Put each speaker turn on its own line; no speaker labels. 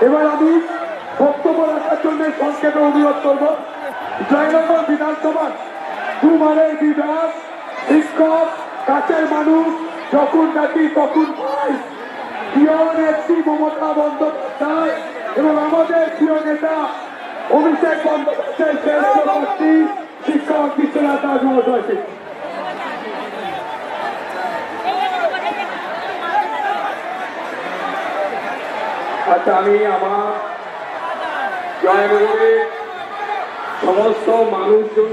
এবার আমি বক্তব্য রাখার জন্য সংক্ষেপে অনুরোধ করবো জয়নগর বিধানসভার দুবারের বিধায়ক শিক্ষক কাছের মানুষ যখন ডাকি তখন পাই প্রিয় নেত্রী মমতা বন্দ্যোপাধ্যায় এবং আমাদের প্রিয় নেতা অভিষেক বন্দ্যোপাধ্যায় শ্রেষ্ঠ প্রার্থী শিক্ষক বিশ্বনাথ দাস মহাশয়কে। আচ্ছা, আমি আমার জয়নগরের সমস্ত মানুষজন